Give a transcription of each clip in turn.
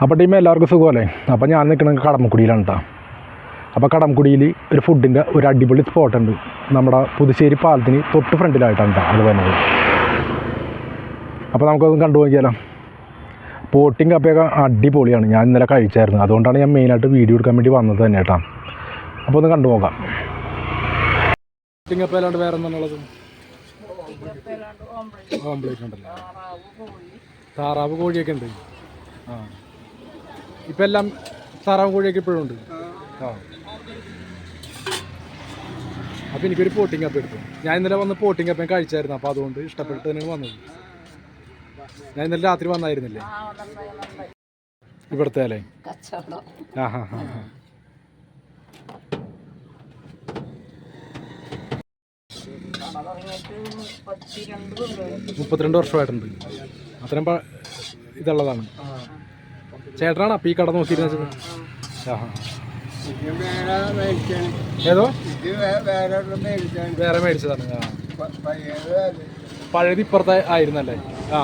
അപ്പോൾ ടീം എല്ലാവർക്കും സുഖമല്ലേ? അപ്പോൾ ഞാൻ നിൽക്കുന്നത് കടമക്കുടിയിലാണ് കേട്ടോ. അപ്പോൾ കടമക്കുടിയിൽ ഒരു ഫുഡിൻ്റെ ഒരു അടിപൊളി സ്പോട്ടുണ്ട്. നമ്മുടെ പുതുശ്ശേരി പാലത്തിന് തൊട്ട് ഫ്രണ്ടിലായിട്ടാണ് കേട്ടോ അത് വരുന്നത്. അപ്പോൾ നമുക്കതൊന്ന് കണ്ടു നോക്കിയാലോ. പോട്ടിങ് കപ്പയൊക്കെ അടിപൊളിയാണ്. ഞാൻ ഇന്നലെ കഴിച്ചായിരുന്നു. അതുകൊണ്ടാണ് ഞാൻ മെയിനായിട്ട് വീഡിയോ എടുക്കാൻ വേണ്ടി വന്നത് തന്നെ കേട്ടോ. അപ്പോൾ ഒന്ന് കണ്ടു നോക്കാം. പോട്ടിങ് കപ്പ അല്ലാണ്ട് വേറെ എന്താണുള്ളത്? ഓംപ്ലേറ്റ് ഉണ്ടല്ലോ, താറാവ് കോഴിയൊക്കെ ഉണ്ട്. ആ, ഇപ്പം എല്ലാം താറാവ് കോഴിയൊക്കെ ഇപ്പോഴും ഉണ്ട്. ആ, അപ്പോൾ എനിക്കൊരു പോട്ടിങ് കപ്പ എടുത്തു. ഞാൻ ഇന്നലെ വന്ന് പോട്ടിങ് കപ്പയും കഴിച്ചായിരുന്നു. അപ്പോൾ അതുകൊണ്ട് ഇഷ്ടപ്പെട്ട് തന്നെയാണ് വന്നത്. ഞാൻ ഇന്നലെ രാത്രി വന്നായിരുന്നില്ലേ ഇവിടുത്തെ അല്ലേ? ആ ഹാ ഹാ ഹാ. മുപ്പത്തിരണ്ട് വർഷമായിട്ടുണ്ട്. അത്രയും ഇതുള്ളതാണ്. ചേട്ടനാണ് അപ്പം ഈ കട നോക്കിയിരുന്നത്? ആ ഹാ. ഏതോ വേറെ മേടിച്ചതാണ്. പഴയത് ഇപ്പുറത്തെ ആയിരുന്നല്ലേ? ആ,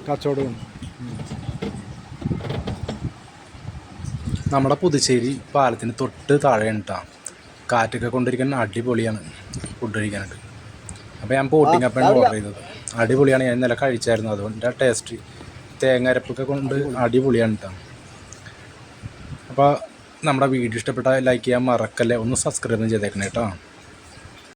കച്ചവടം. നമ്മുടെ പുതുശ്ശേരി പാലത്തിന് തൊട്ട് താഴെയാണ് കേട്ടോ. കാറ്റൊക്കെ കൊണ്ടിരിക്കാൻ അടിപൊളിയാണ് ഫുഡ് കഴിക്കാനായിട്ട്. അപ്പോൾ ഞാൻ പോട്ടിങ് കപ്പയാണ് ഓർഡർ ചെയ്തത്. അടിപൊളിയാണ്. ഞാൻ ഇന്നലെ കഴിച്ചായിരുന്നു. അതുകൊണ്ട് ആ ടേസ്റ്റ് തേങ്ങ അരപ്പൊക്കെ കൊണ്ട് അടിപൊളിയാണ് കേട്ടോ. അപ്പോൾ നമ്മുടെ വീഡിയോ ഇഷ്ടപ്പെട്ടാൽ ലൈക്ക് ചെയ്യാൻ മറക്കല്ലേ. ഒന്ന് സബ്സ്ക്രൈബ് ചെയ്തേക്കണേ കേട്ടോ.